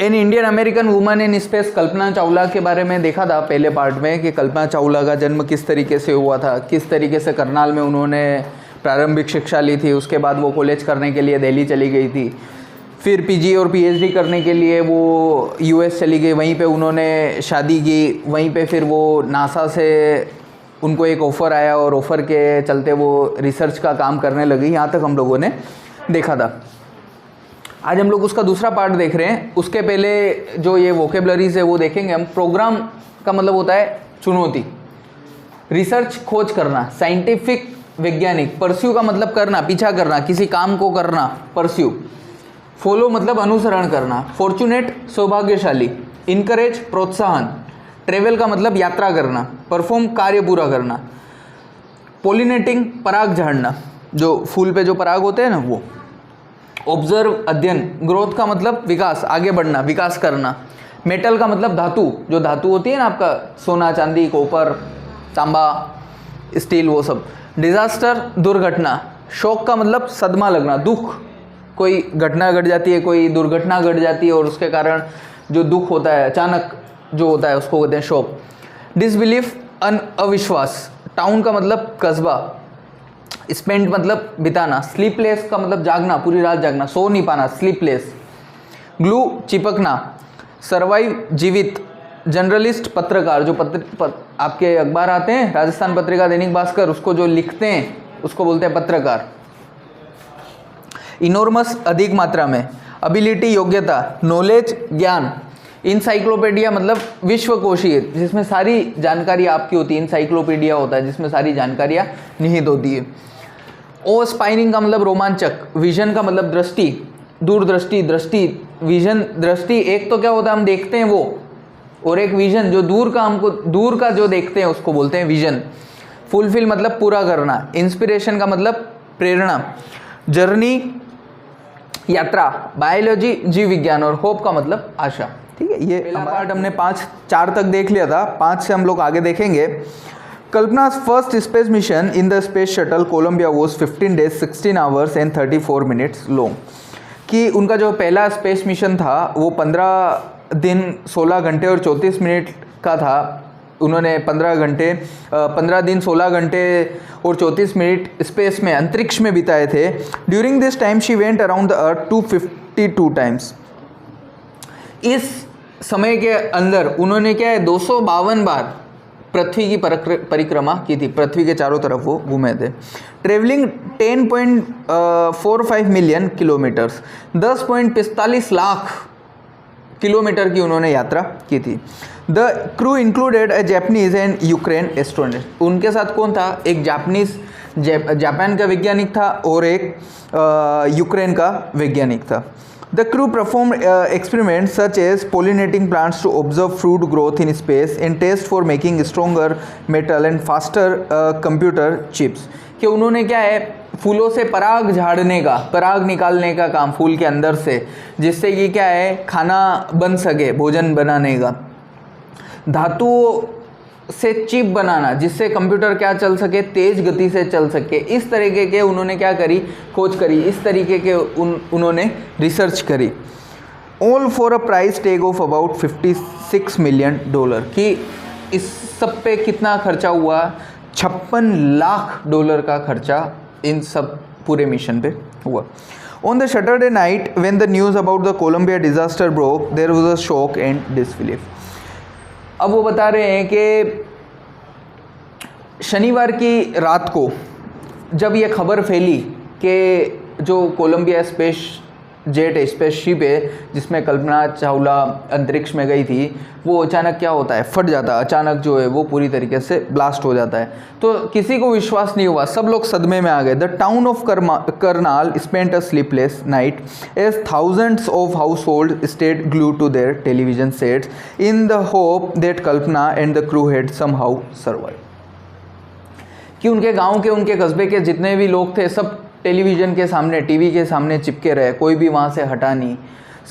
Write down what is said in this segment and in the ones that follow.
In Indian American woman in space, Kalpana Chawla के बारे में देखा था पहले पार्ट में कि कल्पना चावला का जन्म किस तरीके से हुआ था, किस तरीके से करनाल में उन्होंने प्रारंभिक शिक्षा ली थी, उसके बाद वो कॉलेज करने के लिए दिल्ली चली गई थी, फिर पीजी और पीएचडी करने के लिए वो यूएस चली गई, वहीं पे उन्होंने शादी की, वहीं पे फिर वो नासा से उनको एक ऑफ़र आया और ऑफ़र के चलते वो रिसर्च का काम करने लगी। यहाँ तक हम लोगों ने देखा था। आज हम लोग उसका दूसरा पार्ट देख रहे हैं। उसके पहले जो ये वोकेबलरीज है वो देखेंगे हम। प्रोग्राम का मतलब होता है चुनौती, रिसर्च खोज करना, साइंटिफिक वैज्ञानिक, परस्यू का मतलब करना, पीछा करना, किसी काम को करना, परस्यू। फॉलो मतलब अनुसरण करना, फॉर्चुनेट सौभाग्यशाली, इनकरेज प्रोत्साहन, ट्रेवल का मतलब यात्रा करना, परफॉर्म कार्य पूरा करना, पोलिनेटिंग पराग झाड़ना, जो फूल पे जो पराग होते हैं ना वो, ऑब्जर्व अध्ययन, ग्रोथ का मतलब विकास, आगे बढ़ना, विकास करना, मेटल का मतलब धातु, जो धातु होती है ना आपका सोना चांदी कॉपर तांबा स्टील वो सब, डिजास्टर दुर्घटना, शोक का मतलब सदमा लगना, दुख, कोई घटना घट जाती है, कोई दुर्घटना घट जाती है और उसके कारण जो दुख होता है अचानक जो होता है उसको कहते हैं शोक। डिसबिलीफ अविश्वास, टाउन का मतलब कस्बा, स्पेंड मतलब बिताना, स्लीपलेस का मतलब जागना, पूरी रात जागना, सो नहीं पाना, स्लीपलेस। ग्लू चिपकना, सर्वाइव जीवित, जर्नलिस्ट पत्रकार, जो आपके अखबार आते हैं राजस्थान पत्रिका दैनिक भास्कर, उसको जो लिखते हैं उसको बोलते हैं पत्रकार। इनॉर्मस अधिक मात्रा में, एबिलिटी योग्यता, नॉलेज ज्ञान, इंसाइक्लोपीडिया मतलब विश्वकोशीय जिसमें सारी जानकारी आपकी होती है, इंसाइक्लोपीडिया होता है जिसमें सारी जानकारियाँ निहित होती है। ओ स्पाइनिंग का मतलब रोमांचक, विजन का मतलब दृष्टि, दूरदृष्टि, दृष्टि, विजन, दृष्टि एक तो क्या होता है हम देखते हैं वो, और एक विजन जो दूर का, हमको दूर का जो देखते हैं उसको बोलते हैं विजन। फुलफिल मतलब पूरा करना, इंस्पिरेशन का मतलब प्रेरणा, जर्नी यात्रा, बायोलॉजी जीव विज्ञान, और होप का मतलब आशा। ठीक है, ये पहला पार्ट हमने 4 तक देख लिया था, 5 से हम लोग आगे देखेंगे। कल्पना's first space mission in the space shuttle Columbia was 15 days 16 hours and 34 minutes long। कि उनका जो पहला स्पेस मिशन था वो 15 दिन 16 घंटे और 34 मिनट का था। उन्होंने 15 दिन 16 घंटे और 34 मिनट स्पेस में, अंतरिक्ष में बिताए थे। During this time she went around the earth 252 times. इस समय के अंदर उन्होंने क्या है 252 बार पृथ्वी की परिक्रमा की थी, पृथ्वी के चारों तरफ वो घूमे थे। Travelling 10.45 million kilometres, 10.45 lakh kilometre की उन्होंने यात्रा की थी। The crew included a Japanese and Ukraine astronaut. उनके साथ कौन था? एक जापान का वैज्ञानिक था और एक यूक्रेन का वैज्ञानिक था। The crew performed experiments such as pollinating plants to observe fruit growth in space and test for making stronger metal and faster computer chips। कि उन्होंने क्या है फूलों से पराग झाड़ने का, पराग निकालने का काम फूल के अंदर से, जिससे कि क्या है खाना बन सके, भोजन बनाने का। धातुओं से चिप बनाना जिससे कंप्यूटर क्या चल सके, तेज गति से चल सके। इस तरीके के उन्होंने क्या करी, खोज करी, इस तरीके के उन्होंने रिसर्च करी। All for a price tag of about $56 million. कि इस सब पे कितना खर्चा हुआ? $56 लाख का खर्चा इन सब पूरे मिशन पे हुआ। On the Saturday night when the news about the Columbia disaster broke there was a shock and disbelief. अब वो बता रहे हैं कि शनिवार की रात को जब ये खबर फैली कि जो कोलंबिया स्पेसशिप है जिसमें कल्पना चावला अंतरिक्ष में गई थी, वो अचानक क्या होता है, फट जाता है, अचानक जो है वो पूरी तरीके से ब्लास्ट हो जाता है। तो किसी को विश्वास नहीं हुआ, सब लोग सदमे में आ गए। The town of Karnal spent a sleepless night as thousands of household stayed glue to their television sets in the hope that Kalpana and the crew had somehow survive. कि उनके गांव के, उनके कस्बे के जितने भी लोग थे सब टेलीविज़न के सामने, टीवी के सामने चिपके रहे, कोई भी वहाँ से हटा नहीं।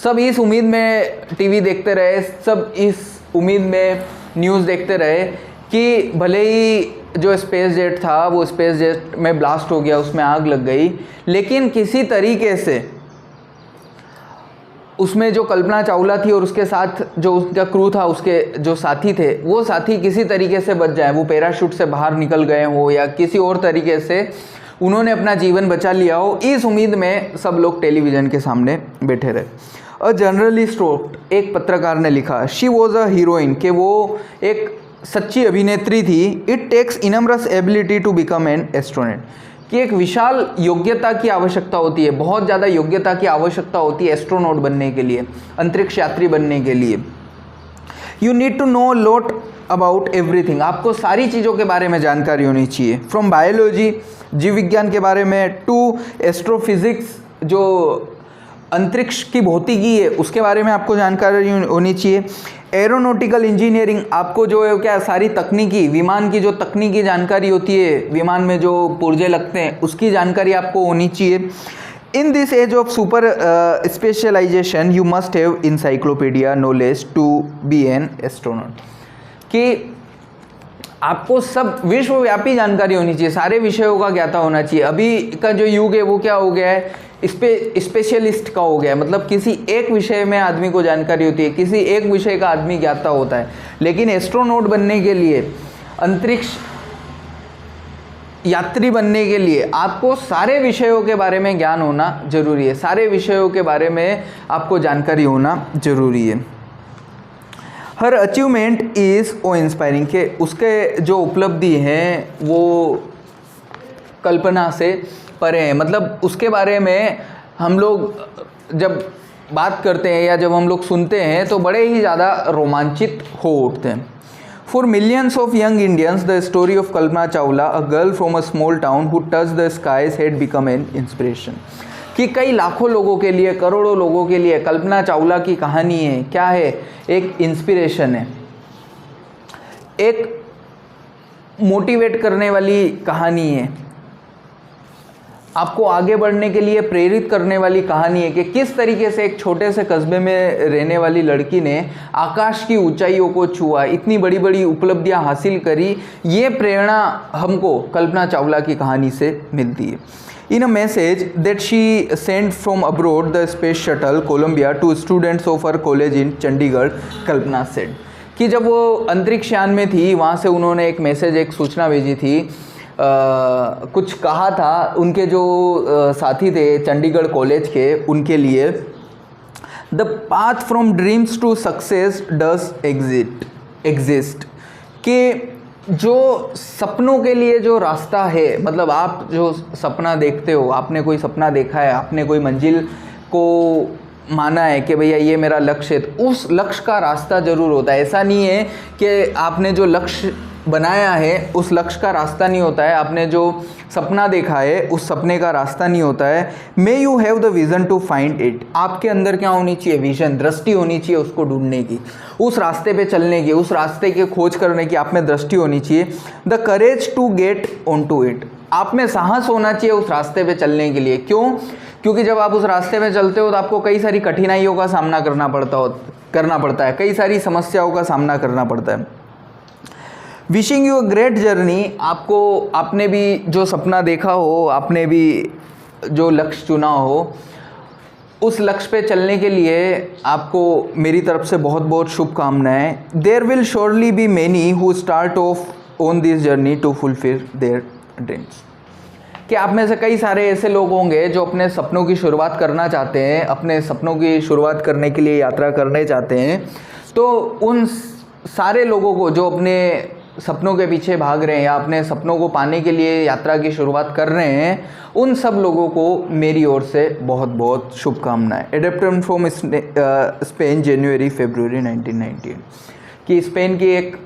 सब इस उम्मीद में टीवी देखते रहे, सब इस उम्मीद में न्यूज़ देखते रहे कि भले ही जो स्पेस जेट था वो स्पेस जेट में ब्लास्ट हो गया, उसमें आग लग गई, लेकिन किसी तरीके से उसमें जो कल्पना चावला थी और उसके साथ जो उसका क्रू था, उसके जो साथी थे, वो साथी किसी तरीके से बच जाए, वो पैराशूट से बाहर निकल गए हो या किसी और तरीके से उन्होंने अपना जीवन बचा लिया हो, इस उम्मीद में सब लोग टेलीविज़न के सामने बैठे रहे। अ जर्नलिस्ट रोट, एक पत्रकार ने लिखा, शी वॉज अ हीरोइन, कि वो एक सच्ची अभिनेत्री थी। It takes immense ability to become an astronaut, कि एक विशाल योग्यता की आवश्यकता होती है, बहुत ज़्यादा योग्यता की आवश्यकता होती है एस्ट्रोनॉट बनने के लिए, अंतरिक्ष यात्री बनने के लिए। You need to know lot about everything, आपको सारी चीज़ों के बारे में जानकारी होनी चाहिए, फ्रॉम बायोलॉजी, जीव विज्ञान के बारे में, टू एस्ट्रोफिजिक्स, जो अंतरिक्ष की भौतिकी है उसके बारे में आपको जानकारी होनी चाहिए। एरोनॉटिकल इंजीनियरिंग, आपको जो है क्या सारी तकनीकी, विमान की जो तकनीकी जानकारी होती है, विमान में जो पुर्जे लगते हैं उसकी जानकारी आपको होनी चाहिए। In this age of super specialisation you must have encyclopedia knowledge to be an astronaut, कि आपको सब विश्वव्यापी जानकारी होनी चाहिए, सारे विषयों का ज्ञाता होना चाहिए। अभी का जो युग है वो क्या हो गया है, स्पेशलिस्ट का हो गया है, मतलब किसी एक विषय में आदमी को जानकारी होती है, किसी एक विषय का आदमी ज्ञाता होता है। लेकिन एस्ट्रोनॉट बनने के लिए, अंतरिक्ष यात्री बनने के लिए आपको सारे विषयों के बारे में ज्ञान होना जरूरी है, सारे विषयों के बारे में आपको जानकारी होना जरूरी है। हर अचीवमेंट इज़ ओ इंस्पायरिंग, के उसके जो उपलब्धि हैं वो कल्पना से परे हैं, मतलब उसके बारे में हम लोग जब बात करते हैं या जब हम लोग सुनते हैं तो बड़े ही ज़्यादा रोमांचित हो उठते हैं। For millions of young Indians the story of Kalpana Chawla, a girl from a small town who touch the skies, had become an inspiration, कि कई लाखों लोगों के लिए, करोड़ों लोगों के लिए कल्पना चावला की कहानी है, क्या है, एक इंस्पिरेशन है, एक मोटिवेट करने वाली कहानी है, आपको आगे बढ़ने के लिए प्रेरित करने वाली कहानी है कि किस तरीके से एक छोटे से कस्बे में रहने वाली लड़की ने आकाश की ऊंचाइयों को छुआ, इतनी बड़ी बड़ी उपलब्धियां हासिल करी। ये प्रेरणा हमको कल्पना चावला की कहानी से मिलती है। In a message that she sent from abroad, the space shuttle Columbia, to students of her college in Chandigarh, Kalpana said, कि जब वो अंतरिक्ष यान में थी वहाँ से उन्होंने एक मैसेज, एक सूचना भेजी थी, कुछ कहा था उनके जो साथी थे चंडीगढ़ कॉलेज के, उनके लिए, the path from dreams to success does exist, कि जो सपनों के लिए जो रास्ता है, मतलब आप जो सपना देखते हो, आपने कोई सपना देखा है, आपने कोई मंजिल को माना है कि भैया ये मेरा लक्ष्य है, उस लक्ष्य का रास्ता जरूर होता है। ऐसा नहीं है कि आपने जो लक्ष्य बनाया है उस लक्ष्य का रास्ता नहीं होता है, आपने जो सपना देखा है उस सपने का रास्ता नहीं होता है। May you have the vision to find it, आपके अंदर क्या होनी चाहिए, विजन, दृष्टि होनी चाहिए उसको ढूंढने की, उस रास्ते पे चलने की, उस रास्ते की खोज करने की आप में दृष्टि होनी चाहिए। The courage to get on to it, आप में साहस होना चाहिए उस रास्ते पे चलने के लिए। क्यों? क्योंकि जब आप उस रास्ते में चलते हो तो आपको कई सारी कठिनाइयों का सामना करना पड़ता है, कई सारी समस्याओं का सामना करना पड़ता है। Wishing you a great journey, आपको, आपने भी जो सपना देखा हो, आपने भी जो लक्ष्य चुना हो, उस लक्ष्य पे चलने के लिए आपको मेरी तरफ से बहुत बहुत शुभकामनाएं। There will surely be many who start off on this journey to fulfil their dreams, कि आप में से कई सारे ऐसे लोग होंगे जो अपने सपनों की शुरुआत करना चाहते हैं, अपने सपनों की शुरुआत करने के लिए यात्रा करने चाहते हैं। तो उन सारे लोगों को जो अपने सपनों के पीछे भाग रहे हैं या अपने सपनों को पाने के लिए यात्रा की शुरुआत कर रहे हैं, उन सब लोगों को मेरी ओर से बहुत बहुत शुभकामनाएं। एडेप्टेड फ्रॉम स्पेन, जनवरी फरवरी 1919, कि स्पेन की एक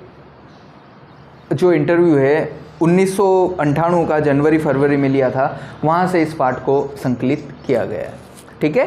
जो इंटरव्यू है 1998 का जनवरी फरवरी में लिया था, वहाँ से इस पाठ को संकलित किया गया है। ठीक है।